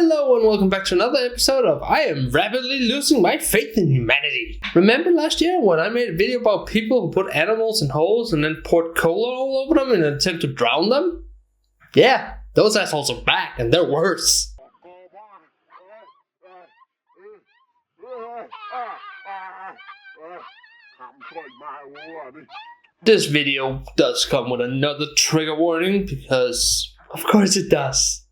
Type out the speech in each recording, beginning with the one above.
Hello and welcome back to another episode of I am rapidly losing my faith in humanity. Remember last year when I made a video about people who put animals in holes and then poured cola all over them in an attempt to drown them? Yeah, those assholes are back and they're worse. This video does come with another trigger warning because, of course it does.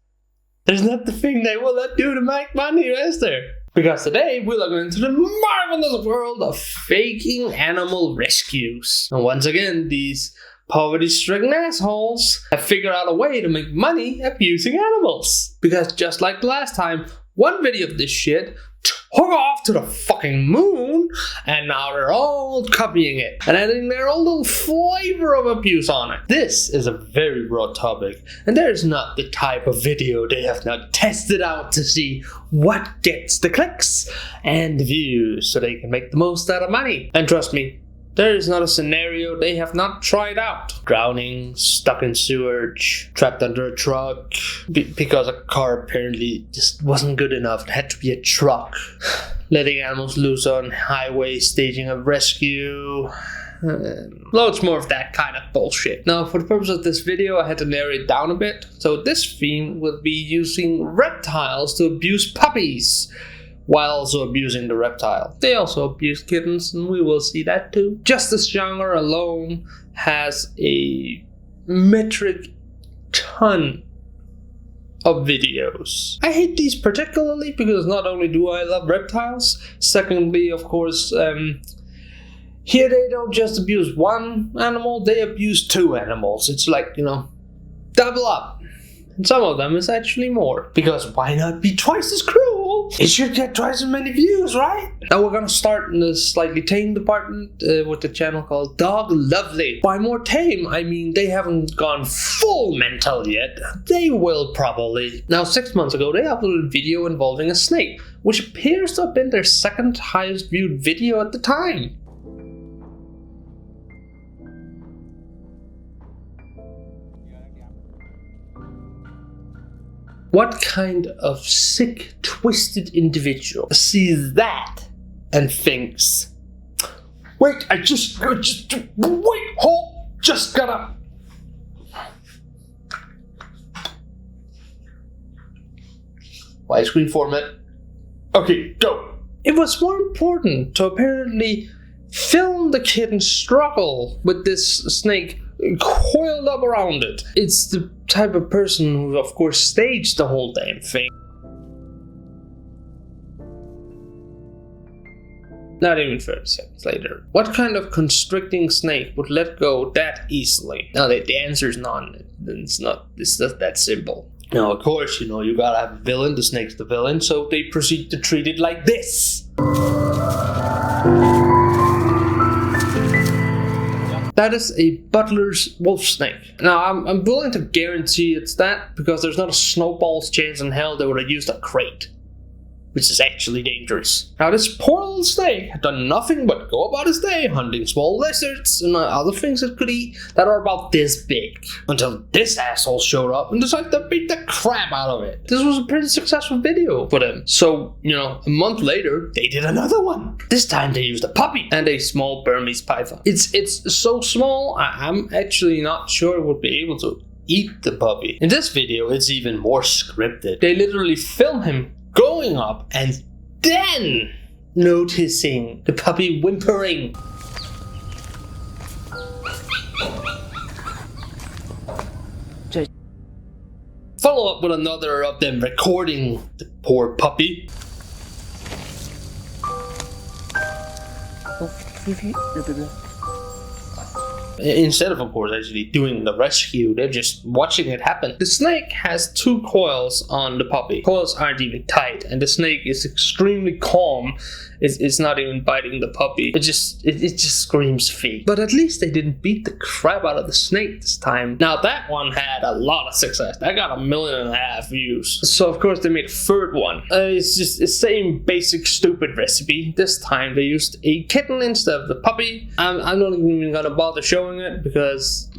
There's not the thing they will not do to make money, is there? Because today we're looking into the marvelous world of faking animal rescues. And once again, these poverty-stricken assholes have figured out a way to make money abusing animals. Because just like the last time, one video of this shit took off to the fucking moon, and now they're all copying it and adding their own little flavor of abuse on it. This is a very broad topic, and there's not the type of video they have not tested out to see what gets the clicks and the views so they can make the most out of money. And trust me, there is not a scenario they have not tried out. Drowning, stuck in sewage, trapped under a truck, because a car apparently just wasn't good enough. It had to be a truck. Letting animals loose on highways, staging a rescue. Loads more of that kind of bullshit. Now, for the purpose of this video, I had to narrow it down a bit. So this theme will be using reptiles to abuse puppies, while also abusing the reptile. They also abuse kittens, and we will see that too. Just this genre alone has a metric ton of videos. I hate these particularly because not only do I love reptiles, secondly, of course, here they don't just abuse one animal, they abuse two animals. It's like, double up. And some of them is actually more. Because why not be twice as cruel? It should get twice as many views, right? Now we're gonna start in the slightly tame department with the channel called Dog Lovely. By more tame, I mean they haven't gone full mental yet. They will probably. Now 6 months ago, they uploaded a video involving a snake, which appears to have been their second highest viewed video at the time. What kind of sick, twisted individual sees that and thinks, wait, just gotta. Widescreen format. Okay, go. It was more important to apparently film the kitten struggle with this snake coiled up around it. It's the type of person who, of course, staged the whole damn thing. Not even 30 seconds later. What kind of constricting snake would let go that easily? Now, the answer is none. It's not that simple. Now, of course, you gotta have a villain. The snake's the villain, so they proceed to treat it like this. That is a butler's wolf snake. Now, I'm willing to guarantee it's that because there's not a snowball's chance in hell they would have used a crate, which is actually dangerous. Now, this poor little snake had done nothing but go about his day hunting small lizards and other things it could eat that are about this big, until this asshole showed up and decided to beat the crap out of it. This was a pretty successful video for them. So, a month later, they did another one. This time they used a puppy and a small Burmese python. It's so small, I'm actually not sure it would be able to eat the puppy. In this video, it's even more scripted. They literally film him going up and then noticing the puppy whimpering. Follow up with another of them recording the poor puppy. Instead of course, actually doing the rescue, they're just watching it happen. The snake has two coils on the puppy. Coils aren't even tight, and the snake is extremely calm. It's not even biting the puppy. It just screams feet. But at least they didn't beat the crap out of the snake this time. Now that one had a lot of success. That got 1.5 million views. So of course they made a third one. It's just the same basic stupid recipe. This time they used a kitten instead of the puppy. I'm not even gonna bother showing it because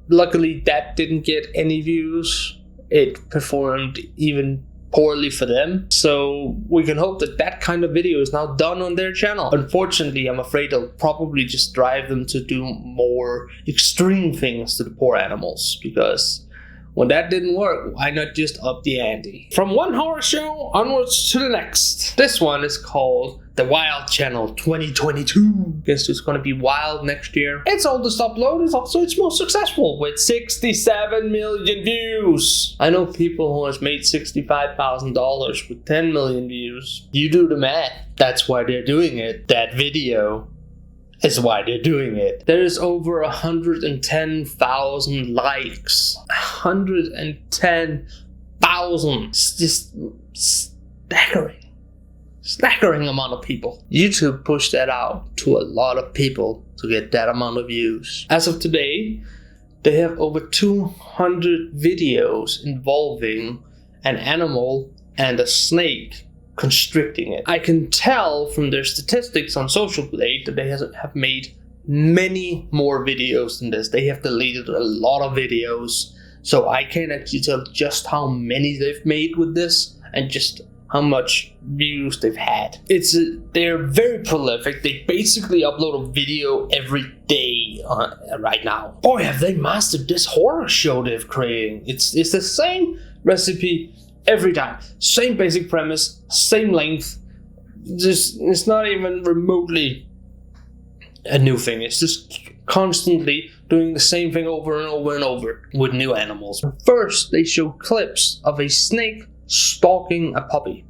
luckily that didn't get any views. It performed even poorly for them. So we can hope that that kind of video is now done on their channel. Unfortunately, I'm afraid it'll probably just drive them to do more extreme things to the poor animals, because when that didn't work, why not just up the ante? From one horror show onwards to the next. This one is called The Wild Channel 2022. Guess it's gonna be wild next year. Its oldest upload is also its most successful, with 67 million views. I know people who has made $65,000 with 10 million views. You do the math. That's why they're doing it. That video is why they're doing it. There is over 110,000 likes. 110,000. It's just staggering amount of people. YouTube pushed that out to a lot of people to get that amount of views. As of today, they have over 200 videos involving an animal and a snake constricting it. I can tell from their statistics on social blade that they have made many more videos than this. They have deleted a lot of videos, so I can't actually tell just how many they've made with this and just how much views they've had. They're very prolific. They basically upload a video every day right now. Boy, have they mastered this horror show they've created. It's the same recipe every time. Same basic premise, same length. It's not even remotely a new thing. It's just constantly doing the same thing over and over and over with new animals. First, they show clips of a snake stalking a puppy.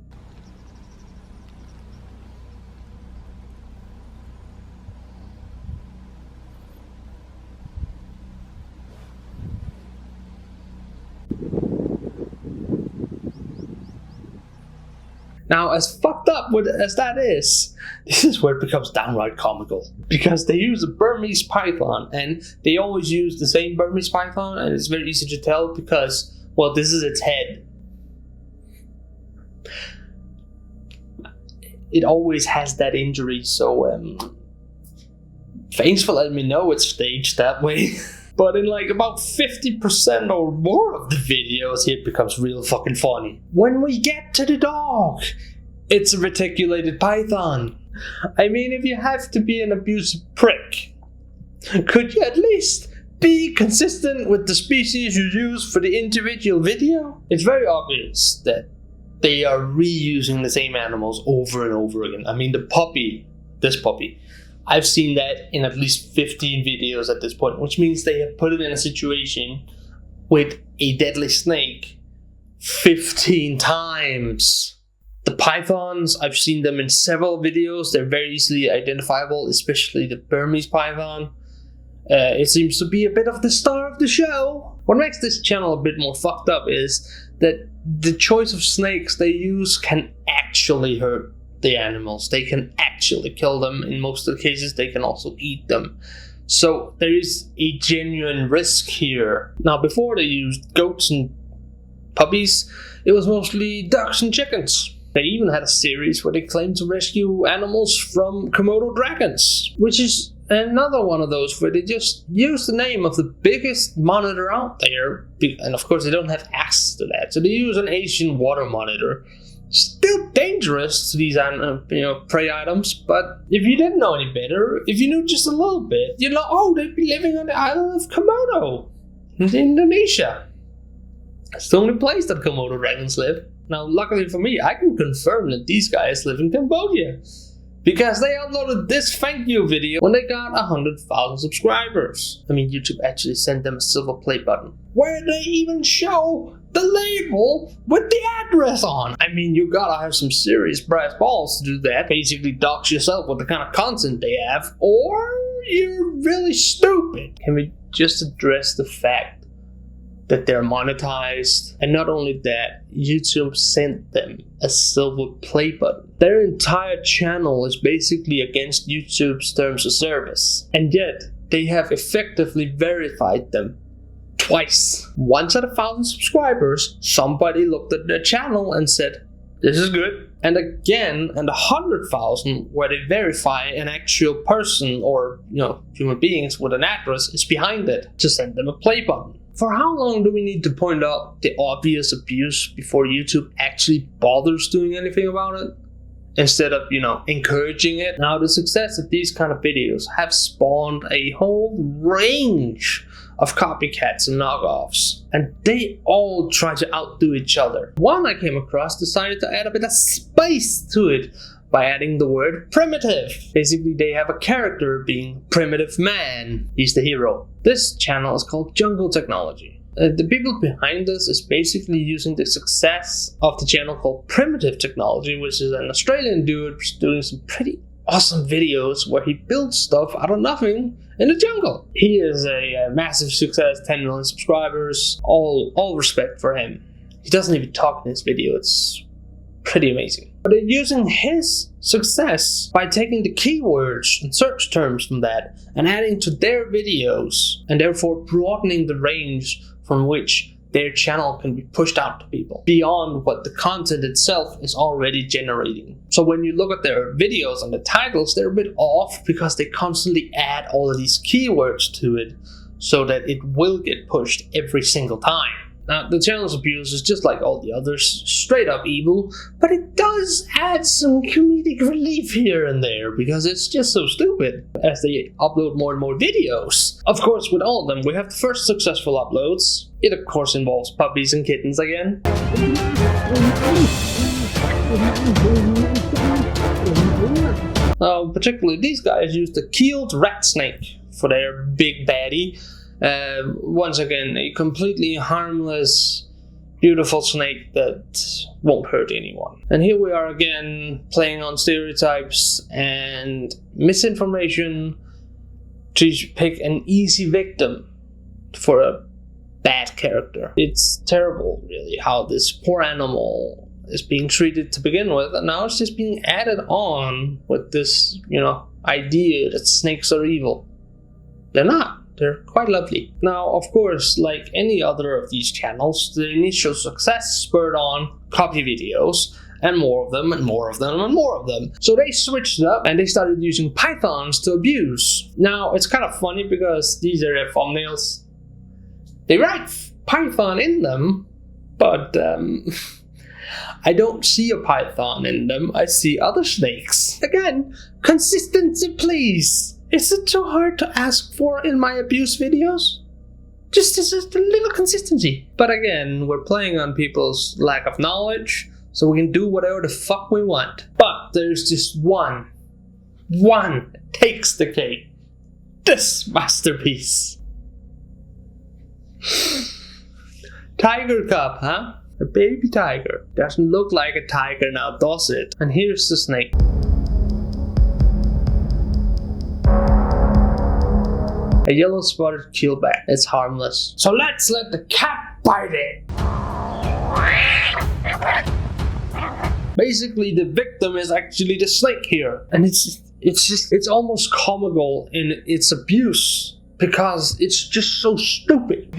Now, as fucked up as that is, this is where it becomes downright comical. Because they use a Burmese python, and they always use the same Burmese python, and it's very easy to tell because, well, this is its head. It always has that injury, so thanks for letting me know it's staged that way. But in like about 50% or more of the videos, it becomes real fucking funny. When we get to the dog, it's a reticulated python. I mean, if you have to be an abusive prick, could you at least be consistent with the species you use for the individual video? It's very obvious that they are reusing the same animals over and over again. I mean, this puppy, I've seen that in at least 15 videos at this point, which means they have put it in a situation with a deadly snake 15 times. The pythons, I've seen them in several videos. They're very easily identifiable, especially the Burmese python. It seems to be a bit of the star of the show. What makes this channel a bit more fucked up is that the choice of snakes they use can actually hurt the animals. They can actually kill them. In most of the cases, they can also eat them. So there is a genuine risk here. Now, before they used goats and puppies, it was mostly ducks and chickens. They even had a series where they claimed to rescue animals from Komodo dragons, which is another one of those where they just use the name of the biggest monitor out there, and of course they don't have access to that, so they use an Asian water monitor. Still dangerous to these prey items, but if you didn't know any better, if you knew just a little bit, you'd know, oh, they'd be living on the island of Komodo in Indonesia. It's the only place that Komodo dragons live. Now, luckily for me, I can confirm that these guys live in Cambodia, because they uploaded this thank you video when they got 100,000 subscribers. I mean, YouTube actually sent them a silver play button, where they even show the label with the address on. I mean, you gotta have some serious brass balls to do that. Basically dox yourself with the kind of content they have, or you're really stupid. Can we just address the fact that they're monetized? And not only that, YouTube sent them a silver play button. Their entire channel is basically against YouTube's terms of service, and yet they have effectively verified them twice. Once at 1,000 subscribers, somebody looked at their channel and said, this is good. And again, at 100,000, where they verify an actual person or human beings with an address is behind it to send them a play button. For how long do we need to point out the obvious abuse before YouTube actually bothers doing anything about it? Instead of, encouraging it. Now, the success of these kind of videos have spawned a whole range of copycats and knockoffs, and they all try to outdo each other. One I came across decided to add a bit of spice to it by adding the word primitive. Basically, they have a character being Primitive Man. He's the hero. This channel is called Jungle Technology. The people behind this is basically using the success of the channel called Primitive Technology, which is an Australian dude doing some pretty awesome videos where he builds stuff out of nothing in the jungle. He is a massive success, 10 million subscribers, all respect for him. He doesn't even talk in his video, it's pretty amazing. But they're using his success by taking the keywords and search terms from that and adding to their videos, and therefore broadening the range from which their channel can be pushed out to people beyond what the content itself is already generating. So when you look at their videos and the titles, they're a bit off because they constantly add all of these keywords to it so that it will get pushed every single time. Now, the channel's abuse is just like all the others, straight up evil, but it does add some comedic relief here and there because it's just so stupid as they upload more and more videos. Of course, with all of them, we have the first successful uploads. It of course involves puppies and kittens again. Particularly these guys use the keeled rat snake for their big baddie. Once again, a completely harmless, beautiful snake that won't hurt anyone. And here we are again, playing on stereotypes and misinformation to pick an easy victim for a bad character. It's terrible, really, how this poor animal is being treated to begin with, and now it's just being added on with this, idea that snakes are evil. They're not. They're quite lovely. Now, of course, like any other of these channels, the initial success spurred on copy videos, and more of them, and more of them, and more of them. So they switched it up and they started using pythons to abuse. Now, it's kind of funny because these are their thumbnails. They write Python in them, but I don't see a python in them. I see other snakes. Again, consistency, please. Is it too hard to ask for in my abuse videos? Just a little consistency. But again, we're playing on people's lack of knowledge, so we can do whatever the fuck we want. But there's just one that takes the cake. This masterpiece. Tiger cub, huh? A baby tiger. Doesn't look like a tiger now, does it? And here's the snake. A yellow spotted keelback. It's harmless. So let's let the cat bite it. Basically, the victim is actually the snake here. And it's almost comical in its abuse because it's just so stupid.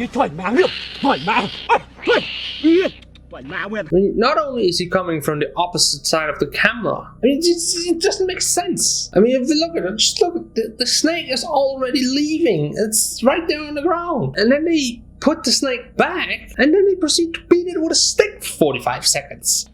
Not only is he coming from the opposite side of the camera, it doesn't make sense. If you look at it, just look at the snake is already leaving. It's right there on the ground. And then they put the snake back, and then they proceed to beat it with a stick for 45 seconds.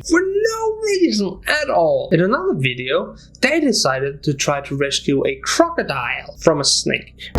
For no reason at all. In another video, they decided to try to rescue a crocodile from a snake.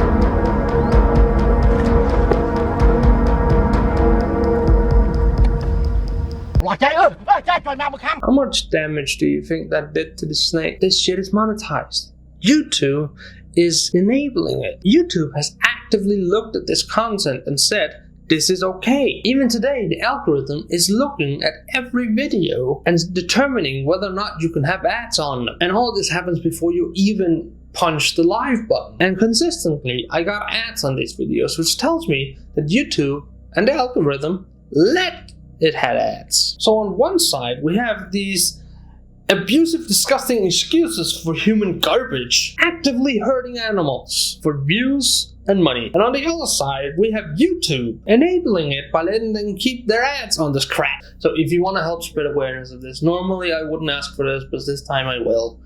How much damage do you think that did to the snake? This shit is monetized. YouTube is enabling it. YouTube has actively looked at this content and said, this is okay. Even today, the algorithm is looking at every video and determining whether or not you can have ads on them. And all this happens before you even punch the live button. And consistently, I got ads on these videos, which tells me that YouTube and the algorithm let it have ads. So on one side, we have these Abusive, disgusting excuses for human garbage. Actively hurting animals for views and money. And on the other side, we have YouTube enabling it by letting them keep their ads on this crap. So if you want to help spread awareness of this, normally I wouldn't ask for this, but this time I will.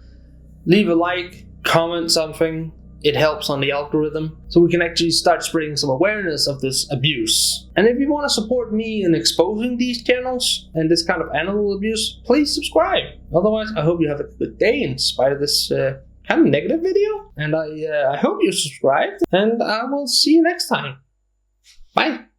Leave a like, comment something. It helps on the algorithm, so we can actually start spreading some awareness of this abuse. And if you want to support me in exposing these channels and this kind of animal abuse, please subscribe. Otherwise, I hope you have a good day in spite of this kind of negative video. And I hope you subscribed, and I will see you next time. Bye.